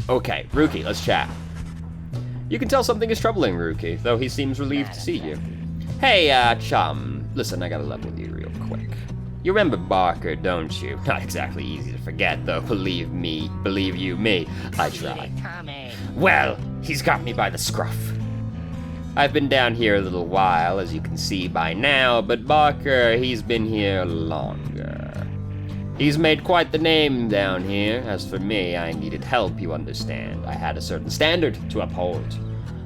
Okay, Rookie, let's chat. You can tell something is troubling Rookie, though he seems relieved to see you. Hey, chum, listen, I gotta level with you real quick. You remember Barker, don't you? Not exactly easy to forget, though, believe you me, I try. Well, he's got me by the scruff. I've been down here a little while, as you can see by now, but Barker, he's been here longer. He's made quite the name down here. As for me, I needed help, you understand. I had a certain standard to uphold.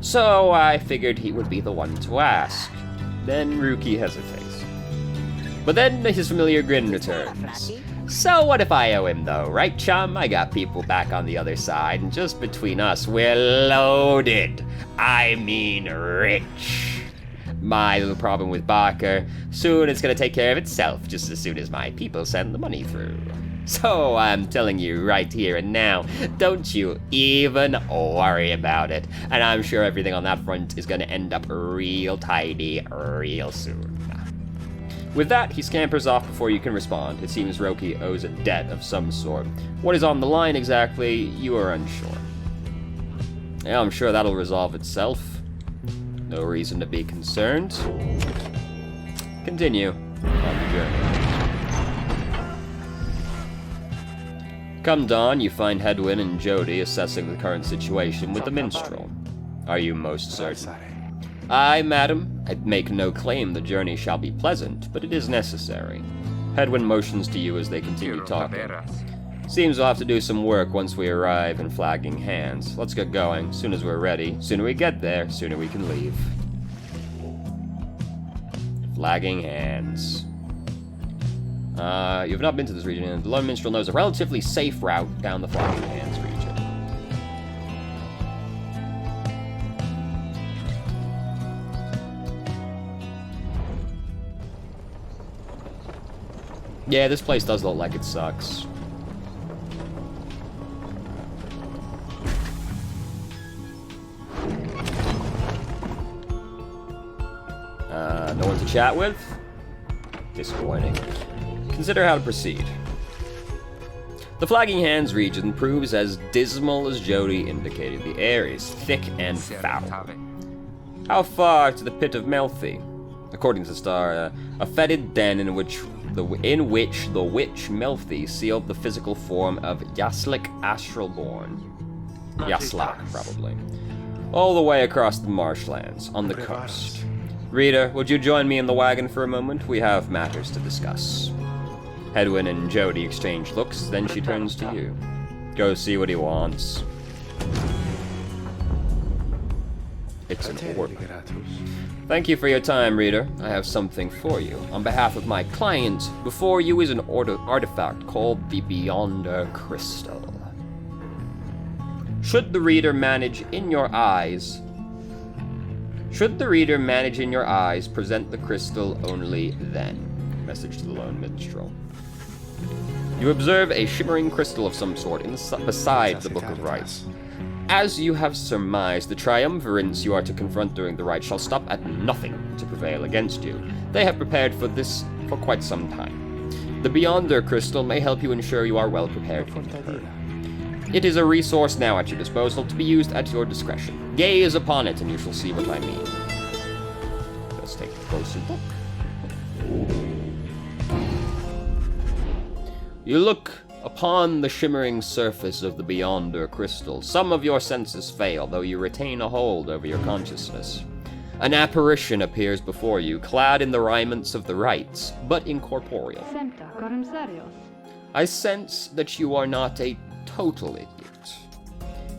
So I figured he would be the one to ask. Then Rookie hesitates. But then his familiar grin returns. So what if I owe him though, right chum? I got people back on the other side, and just between us, we're loaded. I mean rich. My little problem with Barker, soon it's gonna take care of itself, just as soon as my people send the money through. So I'm telling you right here and now, don't you even worry about it. And I'm sure everything on that front is gonna end up real tidy real soon. With that, he scampers off before you can respond. It seems Roki owes a debt of some sort. What is on the line exactly, you are unsure. Yeah, I'm sure that'll resolve itself. No reason to be concerned. Continue on the journey. Come dawn, you find Hedwyn and Jody assessing the current situation with the minstrel. Are you most certain? Aye, madam. I make no claim the journey shall be pleasant, but it is necessary. Hedwyn motions to you as they continue talking. Seems we'll have to do some work once we arrive in Flagging Hands. Let's get going. Soon as we're ready. Sooner we get there, sooner we can leave. Flagging Hands. You have not been to this region, and the Lone Minstrel knows a relatively safe route down the Flagging Hands region. Yeah, this place does look like it sucks. No one to chat with? Disappointing. Consider how to proceed. The Flagging Hands region proves as dismal as Jody indicated. The air is thick and foul. How far to the Pit of Melfi? According to the star, a fetid den in which the witch Melfi sealed the physical form of Yaslik Astralborn. Yaslak, probably. All the way across the marshlands, on the coast. Reader, would you join me in the wagon for a moment? We have matters to discuss. Hedwyn and Jody exchange looks, then she turns to you. Go see what he wants. It's an order. Thank you for your time, reader. I have something for you. On behalf of my client, before you is an artifact called the Beyonder Crystal. Should the reader manage in your eyes, present the crystal only then. Message to the Lone Minstrel. You observe a shimmering crystal of some sort beside the Book of Rites. As you have surmised, the triumvirates you are to confront during the rite shall stop at nothing to prevail against you. They have prepared for this for quite some time. The Beyonder Crystal may help you ensure you are well prepared for her. It is a resource now at your disposal to be used at your discretion. Gaze upon it and you shall see what I mean. Let's take a closer look. You look upon the shimmering surface of the Beyonder Crystal. Some of your senses fail, though you retain a hold over your consciousness. An apparition appears before you, clad in the raiments of the rites, but incorporeal. I sense that you are not a total idiot.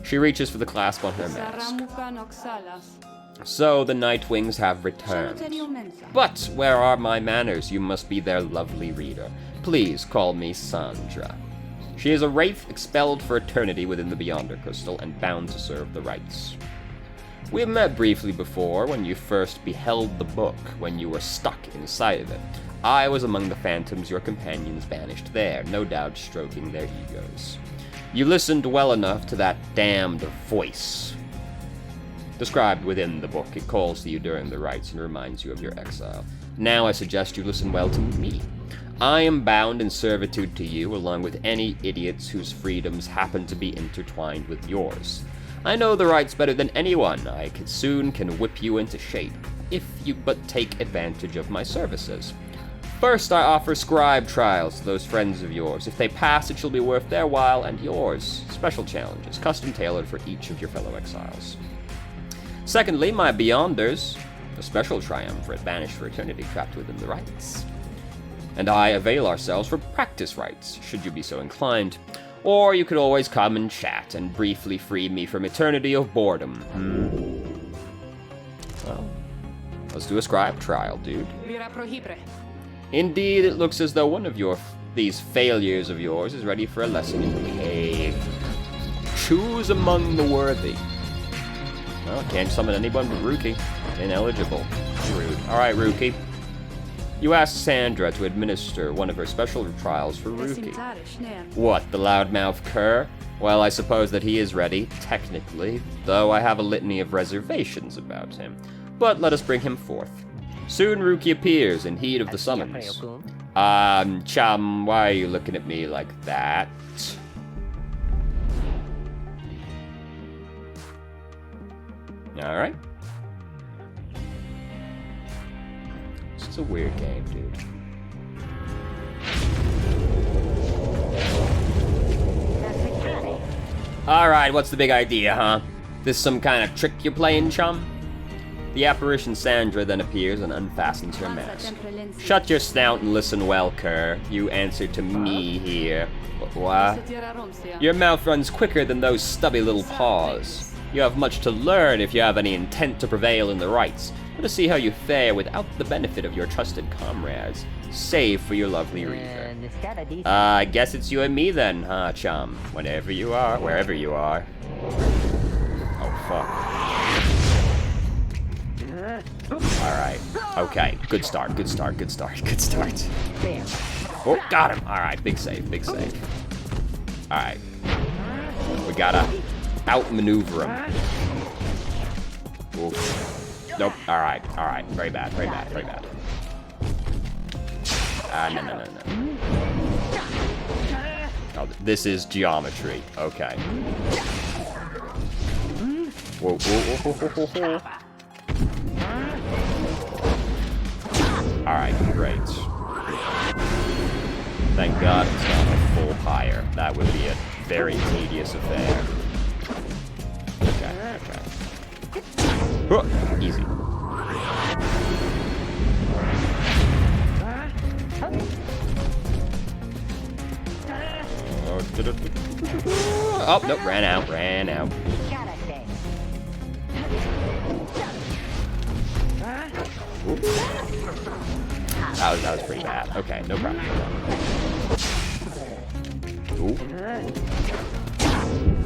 She reaches for the clasp on her mask. So the Nightwings have returned. But where are my manners? You must be their lovely reader. Please call me Sandra. She is a wraith expelled for eternity within the Beyonder Crystal and bound to serve the rites. We have met briefly before when you first beheld the book, when you were stuck inside of it. I was among the phantoms your companions banished there, no doubt stroking their egos. You listened well enough to that damned voice. Described within the book, it calls to you during the rites and reminds you of your exile. Now I suggest you listen well to me. I am bound in servitude to you, along with any idiots whose freedoms happen to be intertwined with yours. I know the rights better than anyone. I can whip you into shape, if you but take advantage of my services. First, I offer scribe trials to those friends of yours. If they pass, it shall be worth their while and yours. Special challenges, custom tailored for each of your fellow exiles. Secondly, my Beyonders, a special triumvirate banished for eternity, trapped within the rites. And I avail ourselves for practice rites, should you be so inclined. Or you could always come and chat and briefly free me from eternity of boredom. Well, let's do a scribe trial, dude. Indeed, it looks as though one of these failures of yours is ready for a lesson in the cave. Choose among the worthy. Well, can't summon anyone but Ruki. Ineligible. Rude. Alright, Ruki. You asked Sandra to administer one of her special trials for Ruki. What, the loudmouth cur? Well, I suppose that he is ready, technically, though I have a litany of reservations about him. But let us bring him forth. Soon Ruki appears in heed of the summons. Chum, why are you looking at me like that? Alright. This is a weird game, dude. Alright, what's the big idea, huh? This some kind of trick you're playing, chum? The apparition Sandra then appears and unfastens her mask. Shut your snout and listen well, cur. You answer to me here. What? Your mouth runs quicker than those stubby little paws. You have much to learn if you have any intent to prevail in the rites. Let us see how you fare without the benefit of your trusted comrades, save for your lovely reader. I guess it's you and me then, huh, chum? Whenever you are, wherever you are. Oh, fuck. Alright. Okay. Good start, good start, good start, good start. Oh, got him. Alright, big save, big save. Alright. We gotta outmaneuver him. Oof. Nope. Alright, alright. Very bad, very bad, very bad. No. Oh, this is geometry. Okay. Whoa, whoa, whoa, whoa, whoa, whoa. Alright, great. Thank God it's not a full pyre. That would be a very tedious affair. Okay, okay. Easy. Oh, nope, ran out. Ooh. That was pretty bad. Okay, no problem.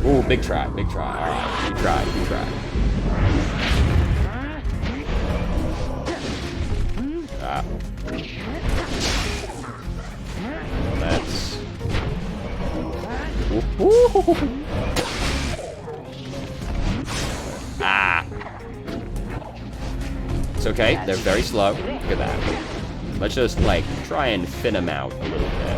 Ooh, big try. Alright, you tried. That's... Ooh. It's okay, they're very slow. Look at that. Let's just, like, try and thin them out a little bit.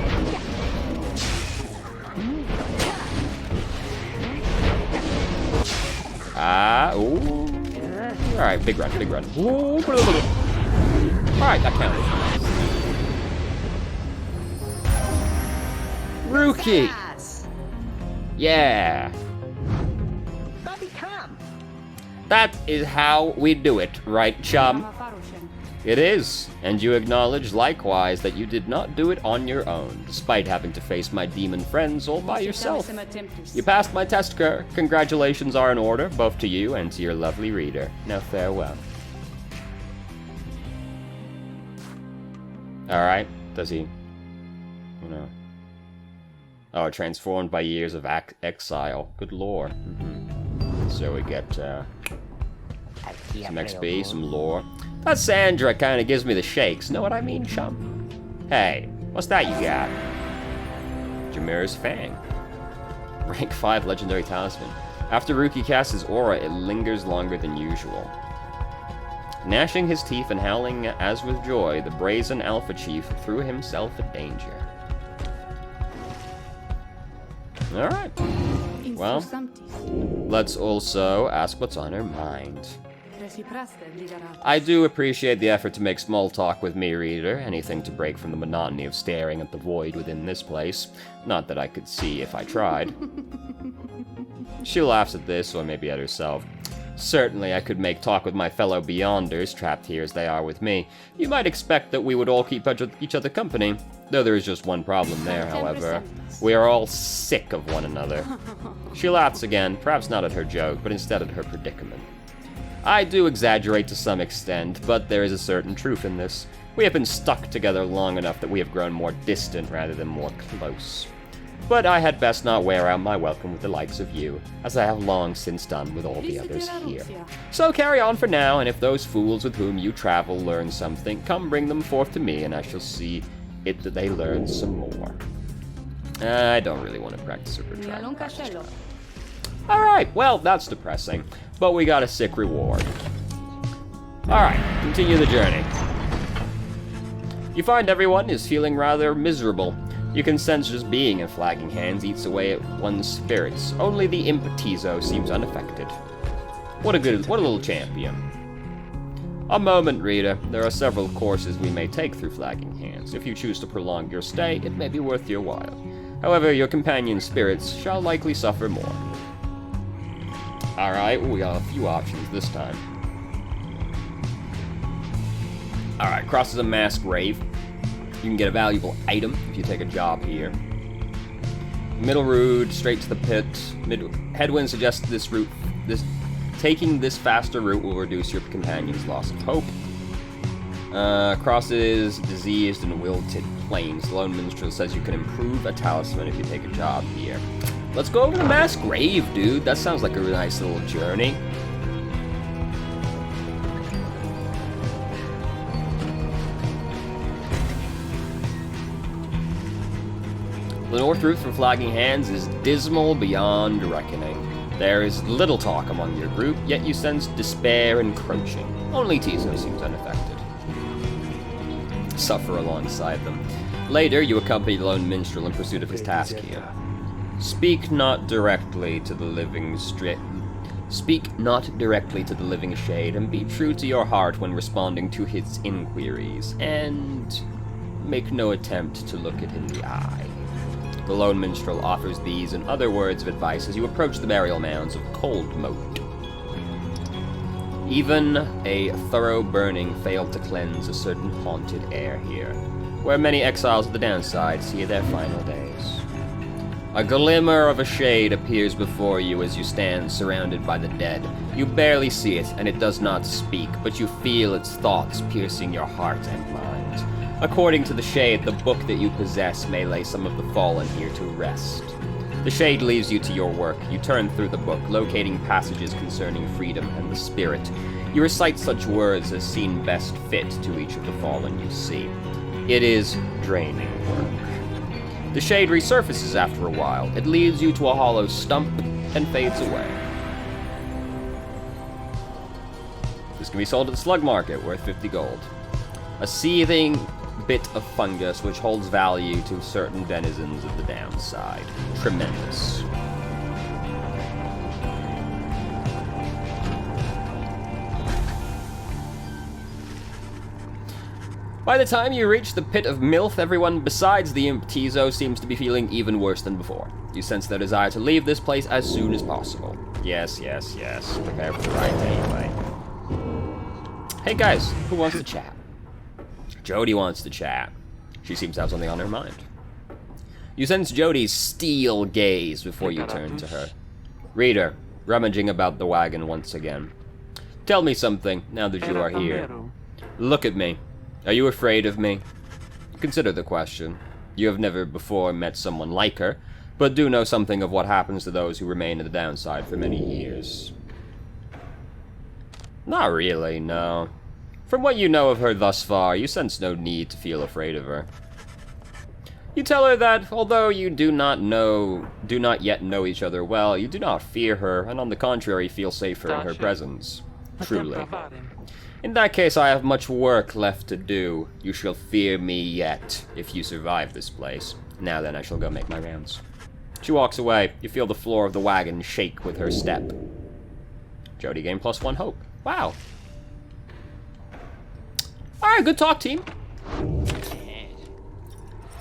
Ooh. Alright, big run. Ooh. Alright, that counted. Ruki! Yeah. That is how we do it, right, chum? It is, and you acknowledge likewise that you did not do it on your own, despite having to face my demon friends all by yourself. You passed my test, cur. Congratulations are in order, both to you and to your lovely reader. Now farewell. Alright, does he... you know... Oh, transformed by years of exile. Good lore. So we get, some XP, some lore. That Sandra kind of gives me the shakes. Know what I mean, chum? Hey, what's that you got? Jameera's Fang. Rank 5 Legendary Talisman. After Ruki casts his aura, it lingers longer than usual. Gnashing his teeth and howling as with joy, the brazen Alpha Chief threw himself at danger. Alright. Well, let's also ask what's on her mind. I do appreciate the effort to make small talk with me, reader. Anything to break from the monotony of staring at the void within this place. Not that I could see if I tried. She laughs at this, or maybe at herself. Certainly I could make talk with my fellow Beyonders, trapped here as they are with me. You might expect that we would all keep each other company. Though there is just one problem there, however. We are all sick of one another. She laughs again, perhaps not at her joke, but instead at her predicament. I do exaggerate to some extent, but there is a certain truth in this. We have been stuck together long enough that we have grown more distant rather than more close. But I had best not wear out my welcome with the likes of you, as I have long since done with all the others here. So carry on for now, and if those fools with whom you travel learn something, come bring them forth to me, and I shall see it that they learn some more. I don't really want to practice super travel. Alright, well, that's depressing, but we got a sick reward. Alright, continue the journey. You find everyone is feeling rather miserable. You can sense just being in Flagging Hands eats away at one's spirits. Only the Impetizo seems unaffected. What a little champion. A moment, reader. There are several courses we may take through Flagging Hands. If you choose to prolong your stay, it may be worth your while. However, your companion's spirits shall likely suffer more. Alright, we got a few options this time. Alright, crosses a mass grave. You can get a valuable item if you take a job here. Middle route, straight to the pit. Headwind suggests taking this faster route will reduce your companion's loss of hope. Crosses diseased and wilted plains. The Lone Minstrel says you can improve a talisman if you take a job here. Let's go over to the mass grave, dude. That sounds like a really nice little journey. The north route from Flagging Hands is dismal beyond reckoning. There is little talk among your group, yet you sense despair encroaching. Only Tizo seems unaffected. Suffer alongside them. Later, you accompany the Lone Minstrel in pursuit of his task here. Speak not directly to the living shade, and be true to your heart when responding to his inquiries, and make no attempt to look it in the eye. The Lone Minstrel offers these and other words of advice as you approach the burial mounds of Cold Moat. Even a thorough burning failed to cleanse a certain haunted air here, where many exiles of the downside see their final days. A glimmer of a shade appears before you as you stand surrounded by the dead. You barely see it, and it does not speak, but you feel its thoughts piercing your heart and mind. According to the shade, the book that you possess may lay some of the fallen here to rest. The shade leaves you to your work. You turn through the book, locating passages concerning freedom and the spirit. You recite such words as seem best fit to each of the fallen you see. It is draining work. The shade resurfaces after a while. It leads you to a hollow stump and fades away. This can be sold at the slug market, worth 50 gold. A seething bit of fungus which holds value to certain denizens of the downside. Tremendous. By the time you reach the pit of Milth, everyone besides the Impetizo seems to be feeling even worse than before. You sense their desire to leave this place as soon as possible. Yes. Prepare for the ride anyway. Hey guys, who wants to chat? Jody wants to chat. She seems to have something on her mind. You sense Jody's steel gaze before you turn to her. Reader, rummaging about the wagon once again. Tell me something, now that you are here. Look at me. Are you afraid of me? Consider the question. You have never before met someone like her, but do know something of what happens to those who remain in the downside for many years. Not really, no. From what you know of her thus far, you sense no need to feel afraid of her. You tell her that, although you do not yet know each other well, you do not fear her, and on the contrary feel safer in her presence. Truly. In that case, I have much work left to do. You shall fear me yet, if you survive this place. Now then, I shall go make my rounds. She walks away. You feel the floor of the wagon shake with her step. Jody gained +1 hope. Wow. Alright, good talk, team.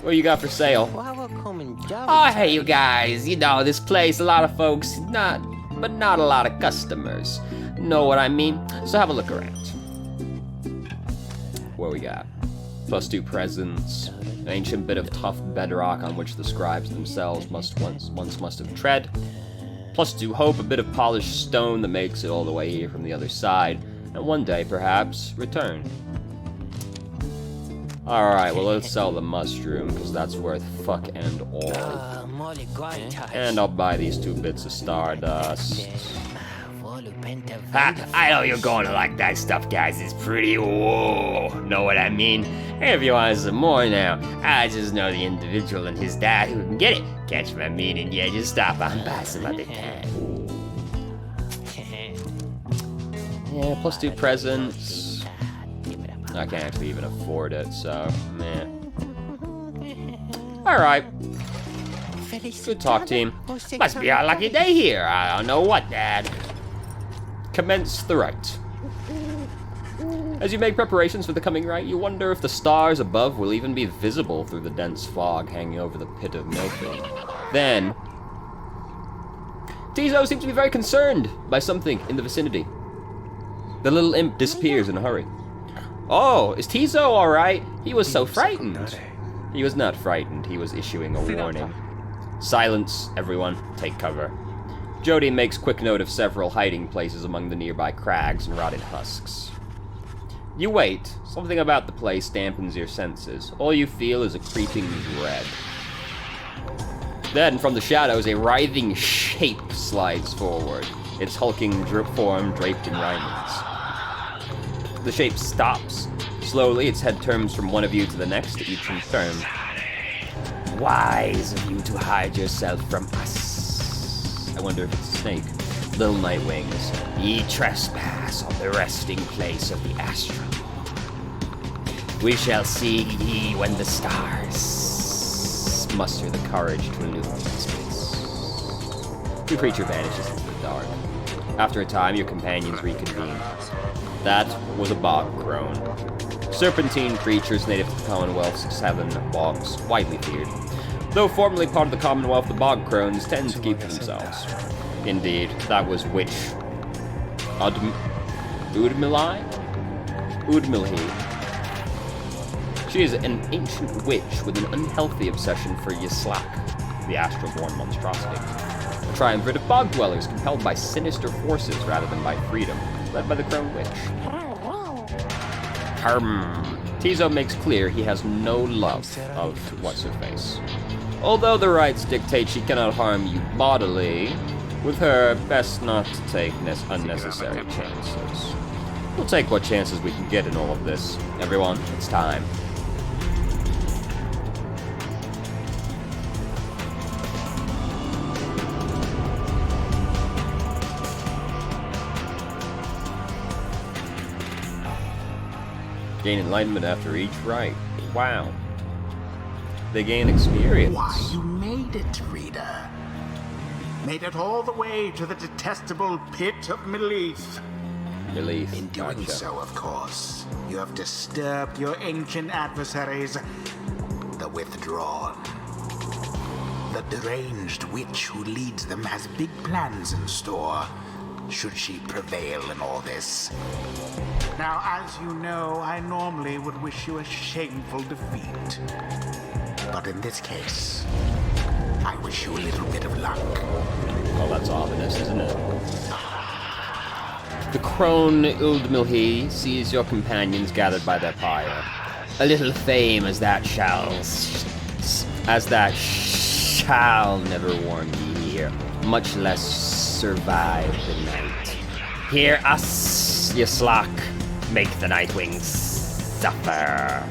What you got for sale? Oh, hey, you guys. You know, this place, a lot of folks, but not a lot of customers. Know what I mean? So have a look around. What we got? +2 presence. An ancient bit of tough bedrock on which the scribes themselves once must have tread. +2 hope, a bit of polished stone that makes it all the way here from the other side. And one day, perhaps, return. Alright, well, let's sell the mushroom, because that's worth fuck and all. And I'll buy these 2 bits of stardust. Ha, I know you're going to like that stuff, guys. It's pretty whoa. Know what I mean? If you want some more now, I just know the individual and his dad who can get it. Catch my meaning? Yeah, just stop on by some other time. Yeah, +2 presents. I can't actually even afford it, so, meh. Alright. Good talk, team. Must be our lucky day here. I don't know what, Dad. Commence the rite. As you make preparations for the coming rite, you wonder if the stars above will even be visible through the dense fog hanging over the pit of milkweed. Then, Tizo seems to be very concerned by something in the vicinity. The little imp disappears in a hurry. Oh, is Tizo alright? He was so frightened. He was not frightened, he was issuing a warning. Silence, everyone, take cover. Jody makes quick note of several hiding places among the nearby crags and rotted husks. You wait. Something about the place dampens your senses. All you feel is a creeping dread. Then, from the shadows, a writhing shape slides forward, its hulking form draped in raiments. The shape stops. Slowly, its head turns from one of you to the next, each in turn. Wise of you to hide yourself from us. I wonder if it's a snake. Little night wings. Ye trespass on the resting place of the astral. We shall see ye when the stars muster the courage to illuminate the space. The creature vanishes into the dark. After a time, your companions reconvene. That was a bog crone. Serpentine creatures native to the Commonwealth's 7 bogs, widely feared. Though formerly part of the Commonwealth, the bog crones tend to keep to themselves. Indeed, that was witch Udmilhi? Udmilhi. She is an ancient witch with an unhealthy obsession for Yislak, the astral-born monstrosity. A triumvirate of bog dwellers compelled by sinister forces rather than by freedom, led by the crone witch. Tizo makes clear he has no love of what's-her-face. Although the rites dictate she cannot harm you bodily, with her, best not to take unnecessary chances. We'll take what chances we can get in all of this. Everyone, it's time. Gain enlightenment after each rite. Wow. They gain experience. Why, you made it, reader. Made it all the way to the detestable pit of Melith. Melith. In doing so, of course, you have disturbed your ancient adversaries, the Withdrawn. The deranged witch who leads them has big plans in store, should she prevail in all this. Now, as you know, I normally would wish you a shameful defeat. But in this case, I wish you a little bit of luck. Well, that's ominous, isn't it? The crone Uldmilhi sees your companions gathered by their pyre. A little fame as that shall never warn ye here, much less survive the night. Hear us, Yislak, make the Nightwings suffer.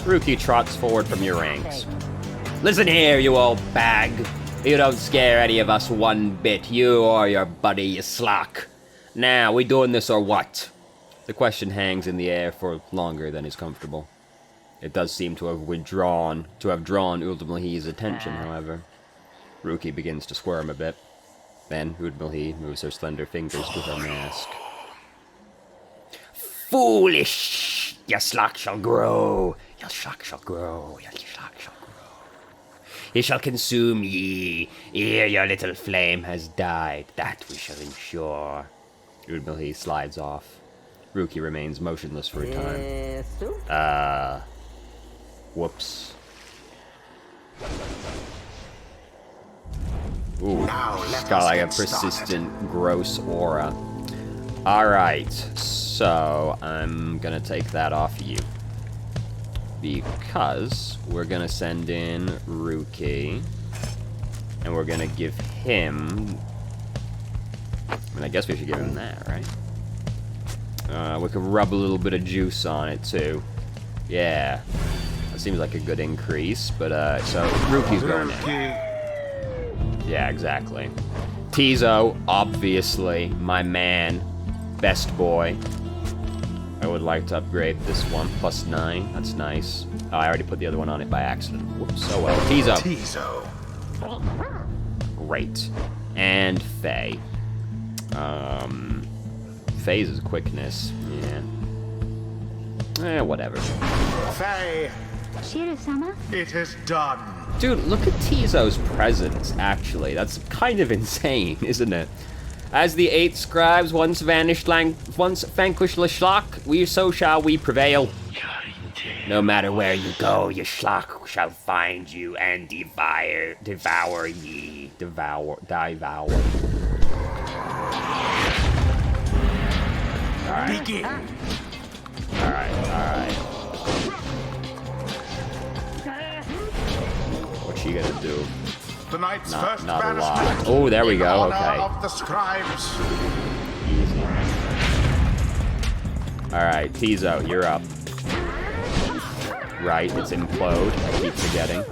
Ruki trots forward from your ranks. Listen here, you old bag. You don't scare any of us one bit, you or your buddy Yislak. Now, we doing this or what? The question hangs in the air for longer than is comfortable. It does seem to have drawn Udmalhi's attention, however. Ruki begins to squirm a bit. Then Udmalhi moves her slender fingers to her mask. Foolish! Your slack shall grow. Your slack shall grow. Your slack shall grow. It shall consume ye, ere your little flame has died. That we shall ensure. Udmalhi slides off. Ruki remains motionless for a time. Whoops. Ooh, she's got like a persistent, gross aura. Alright, so I'm gonna take that off you. Because we're gonna send in Ruki. And we're gonna give him... I mean, I guess we should give him that, right? We could rub a little bit of juice on it, too. Yeah. That seems like a good increase, but, so, Ruki's going in. Yeah, exactly. Tizo, obviously, my man, best boy. I would like to upgrade this one, +9, that's nice. Oh, I already put the other one on it by accident. Whoops, oh well. Tizo. Great. And Faye. Faye's quickness, yeah. Whatever. Faye, Shiro-sama? it is done. Dude, look at Tizo's presence, actually. That's kind of insane, isn't it? As the 8 scribes once vanquished Lashlock, so shall we prevail. No matter where you go, your Shlock shall find you and devour ye. Devour. Alright. Begin. Alright. What's she gonna do? Tonight's first Not a banishment. lot. Oh, there we in go, honor okay. Of the scribes. Easy. Alright, Tizo, you're up. Right, it's implode. I keep forgetting.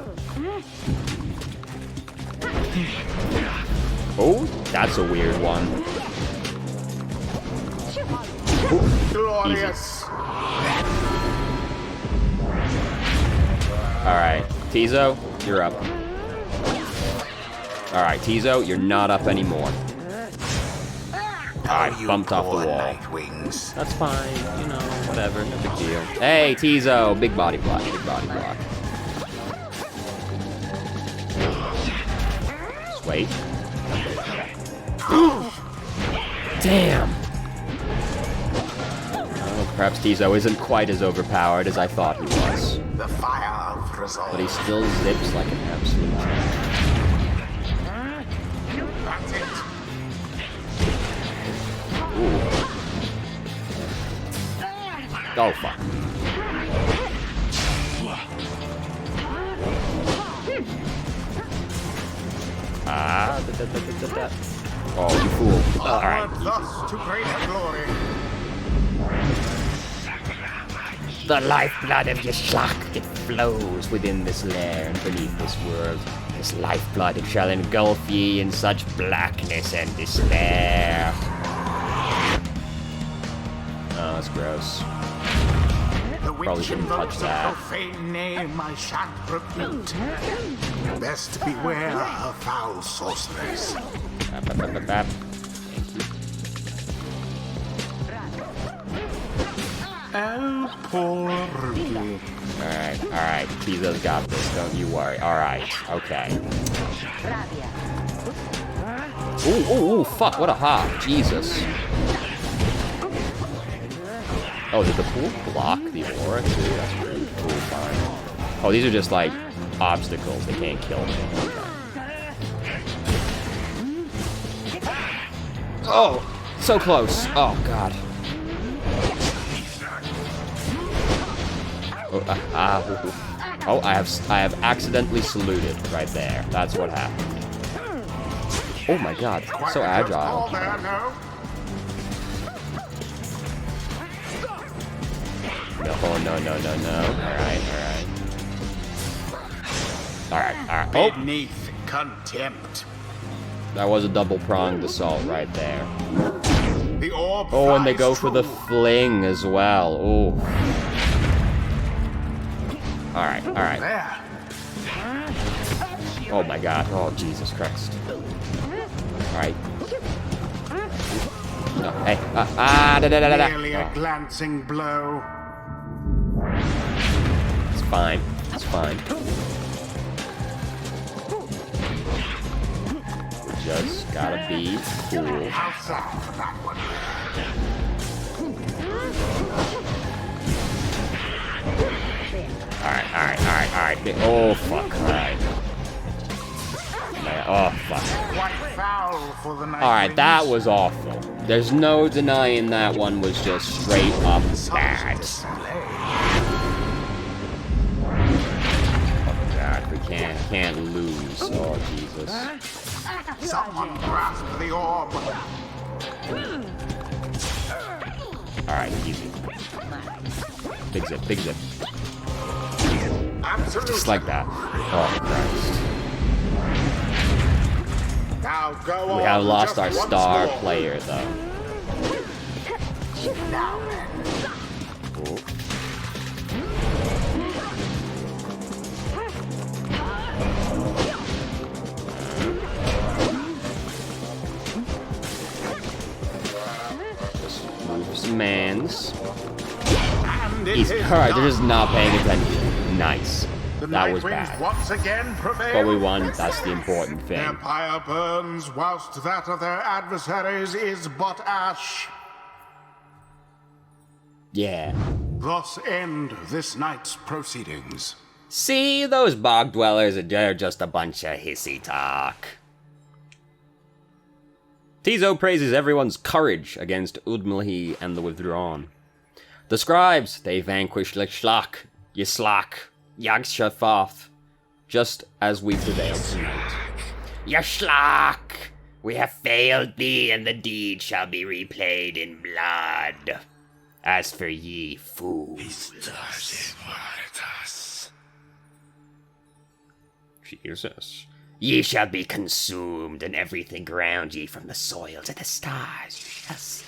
Oh, that's a weird one. Glorious. Alright, Tizo, you're up. Alright, Tizo, you're not up anymore. Alright, bumped off the wall. Nightwings. That's fine, you know, whatever, no big deal. Hey, Tizo, big body block, big body block. Just wait. Damn! Oh, perhaps Tizo isn't quite as overpowered as I thought he was. The fire of resolve. But he still zips like an absolute champ. That's it. Ooh. Oh, fuck. Oh, you fool. Alright. Thus to greater glory. The lifeblood of Yishlak, it flows within this lair and beneath this world. This lifeblood, it shall engulf ye in such blackness and despair. Oh, that's gross. The Probably witch shouldn't touch invokes a that. profane name I shan't repeat. Best beware of foul sorcerers. Bap. Oh, poor Ruki. Alright. Tizo's got this, don't you worry. Alright, okay. Ooh, fuck, what a hop. Jesus. Oh, did the pool block the aura too? That's pretty cool, fine. Oh, these are just like obstacles. They can't kill me. Okay. Oh, so close. Oh, God. Oh, I have accidentally saluted right there. That's what happened. Oh my God, so agile. No. Alright. Oh! Beneath contempt. That was a double-pronged assault right there. The orb Oh, and they flies go for the true. fling as well. Oh. Alright, alright. There. Oh my god. Oh, Jesus Christ. Alright. No, hey. Merely a Oh, glancing blow. it's fine. It's fine. Just gotta be cool. Outside for that one. Alright. Oh, fuck. Alright. Oh, fuck. Quite foul for the night. Alright, that was awful. There's no denying that one was just straight up bad. Oh, God, we can't lose. Oh, Jesus. Someone grasp the orb. Alright, easy. Big zip, big zip. Absolutely. Just like that. Oh, Christ. Now go We on have lost just our once star more. player, though. Now then. Cool. Just move some mans. And it He's is alright, they're done. just not paying attention. Nice. The That was Nightwings bad. once again prevail. But we won, that's the important Their thing. pyre burns, whilst that of their adversaries is but ash. Yeah. Thus end this night's proceedings. See, those bog dwellers, they're just a bunch of hissy talk. Tizo praises everyone's courage against Udmilhi and the Withdrawn. The scribes, they vanquished Lishlock, Yislak, Yagshafoth, just as we prevailed tonight. Yishlak, we have failed thee, and the deed shall be replayed in blood. As for ye, fools. Jesus. Ye shall be consumed, and everything around ye, from the soil to the stars, you shall see.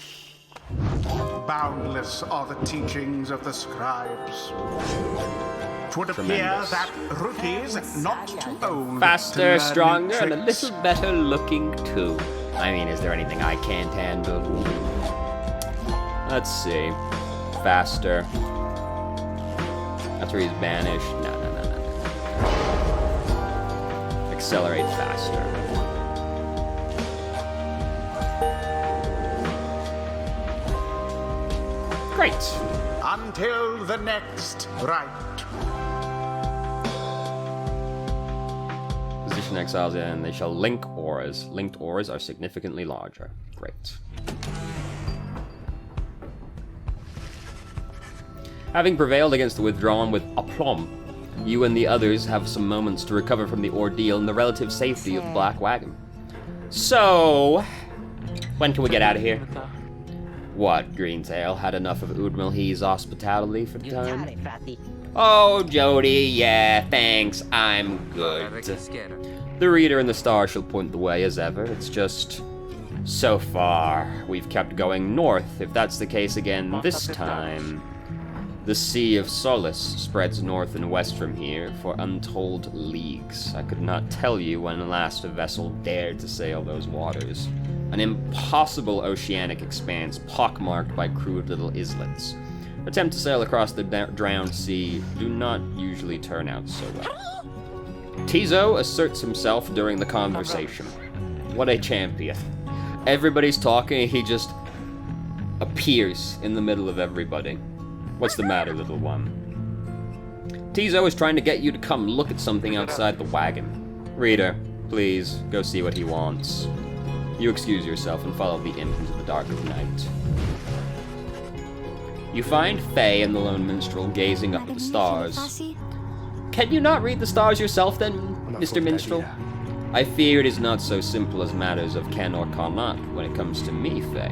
Boundless are the teachings of the scribes. 'Twould appear Tremendous. that Ruti is not too old. Faster, to learn stronger, new and a tricks. little better looking, too. I mean, is there anything I can't handle? Let's see. Faster. That's where he's banished. No. Accelerate faster. Great. Until the next right. Position exiles in, they shall link auras. Linked auras are significantly larger. Great. Having prevailed against the Withdrawn with aplomb, you and the others have some moments to recover from the ordeal in the relative safety of the Black Wagon. So, when can we get out of here? What, Greentail? Had enough of Udmilhi's hospitality for the time? Oh, Jody, yeah, thanks, I'm good. The reader and the star shall point the way as ever. It's just, so far, we've kept going north. If that's the case again this time, the Sea of Solace spreads north and west from here for untold leagues. I could not tell you when last a vessel dared to sail those waters. An impossible oceanic expanse pockmarked by crude little islets. Attempt to sail across the drowned sea do not usually turn out so well. Tizo asserts himself during the conversation. What a champion. Everybody's talking, he just appears in the middle of everybody. What's the matter, little one? Tizo is trying to get you to come look at something outside the wagon. Reader, please, go see what he wants. You excuse yourself and follow the imp into the dark of night. You find Faye and the lone minstrel gazing up at the stars. Can you not read the stars yourself then, Mr. Minstrel? I fear it is not so simple as matters of can or cannot when it comes to me, Faye.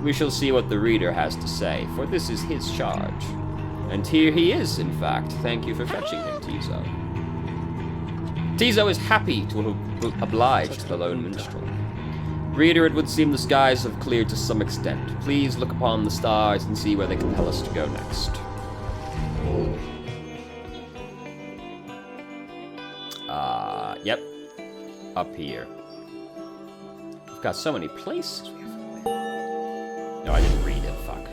We shall see what the reader has to say, for this is his charge. And here he is, in fact. Thank you for fetching him, Tizo. Tizo is happy to oblige the lone minstrel. Reader, it would seem the skies have cleared to some extent. Please look upon the stars and see where they compel us to go next. Yep. Up here. We've got so many places. No, I didn't read it, fuck.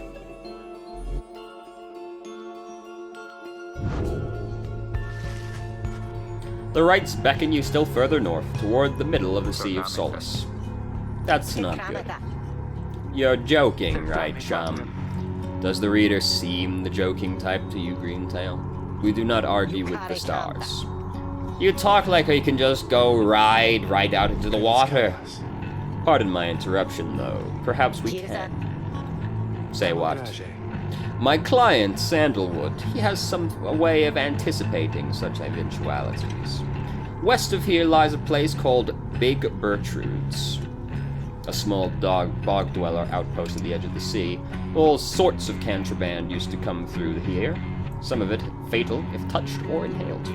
The rites beckon you still further north, toward the middle of the Sea of Solace. That's not good. You're joking, right, chum? Does the reader seem the joking type to you, Greentail? We do not argue with the stars. You talk like you can just go right out into the water. Pardon my interruption, though. Perhaps we can. Say what? My client, Sandalwood, he has a way of anticipating such eventualities. West of here lies a place called Big Bertrude's. A small bog dweller outpost at the edge of the sea. All sorts of contraband used to come through here. Some of it fatal if touched or inhaled.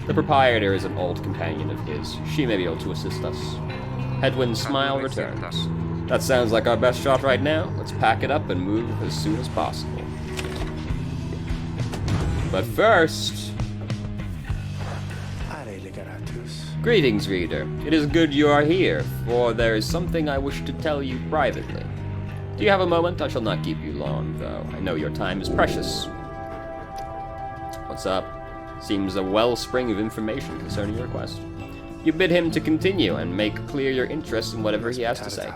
The proprietor is an old companion of his. She may be able to assist us. Headwind's smile returns. That sounds like our best shot right now. Let's pack it up and move as soon as possible. But first... Greetings, reader. It is good you are here, for there is something I wish to tell you privately. Do you have a moment? I shall not keep you long, though. I know your time is precious. What's up? Seems a wellspring of information concerning your quest. You bid him to continue and make clear your interest in whatever he has to say.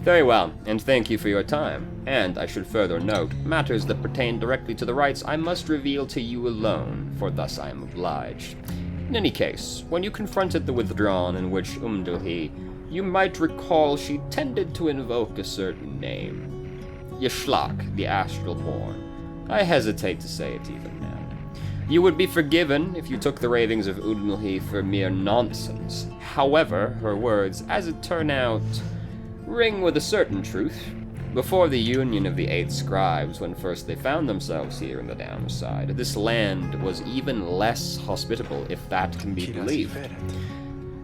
Very well, and thank you for your time. And I should further note, matters that pertain directly to the rites I must reveal to you alone, for thus I am obliged. In any case, when you confronted the Withdrawn in which Umdilhi, you might recall she tended to invoke a certain name. Yashlak, the Astral Born. I hesitate to say it even now. You would be forgiven if you took the ravings of Udnilhi for mere nonsense. However, her words, as it turned out, ring with a certain truth. Before the union of the 8 scribes, when first they found themselves here in the downside, this land was even less hospitable, if that can be believed.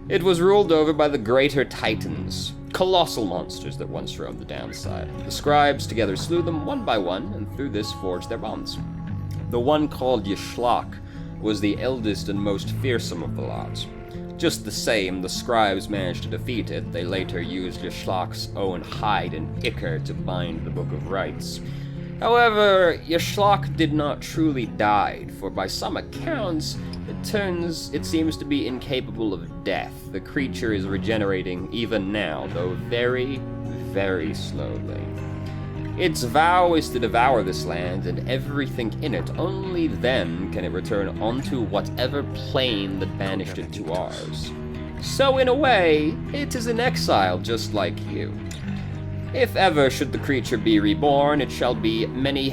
It was ruled over by the greater titans, colossal monsters that once roamed the downside. The scribes together slew them one by one, and through this forged their bonds. The one called Yashlak was the eldest and most fearsome of the lot. Just the same, the scribes managed to defeat it. They later used Yashlak's own hide and ichor to bind the Book of Rites. However, Yashlak did not truly die, for by some accounts, it seems to be incapable of death. The creature is regenerating even now, though very, very slowly. Its vow is to devour this land and everything in it. Only then can it return onto whatever plane that banished it to ours. So in a way, it is in exile just like you. If ever should the creature be reborn, it shall be many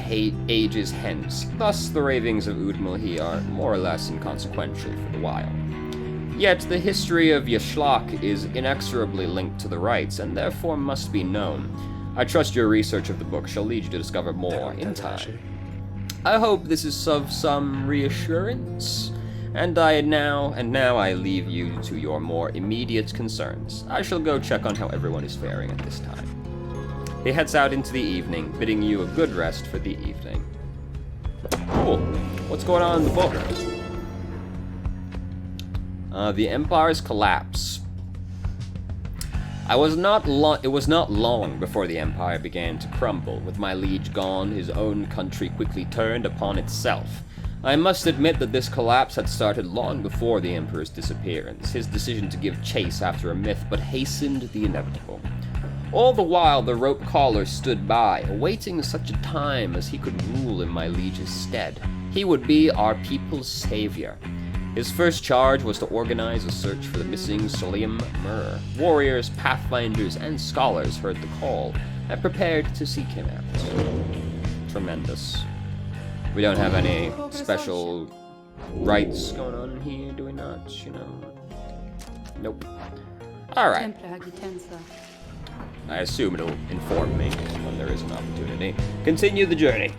ages hence. Thus the ravings of Udmilhi are more or less inconsequential for the while. Yet the history of Yashlak is inexorably linked to the rites and therefore must be known. I trust your research of the book shall lead you to discover more in time. I hope this is of some reassurance, and now I leave you to your more immediate concerns. I shall go check on how everyone is faring at this time. He heads out into the evening, bidding you a good rest for the evening. Cool. What's going on in the book? The Empire's collapse. It was not long before the Empire began to crumble. With my liege gone, his own country quickly turned upon itself. I must admit that this collapse had started long before the Emperor's disappearance. His decision to give chase after a myth but hastened the inevitable. All the while, the rope caller stood by, awaiting such a time as he could rule in my liege's stead. He would be our people's savior. His first charge was to organize a search for the missing Solium Mur. Warriors, pathfinders, and scholars heard the call and prepared to seek him out. Tremendous. We don't have any special rites going on in here, do we not? You know? Nope. Alright. I assume it'll inform me when there is an opportunity. Continue the journey.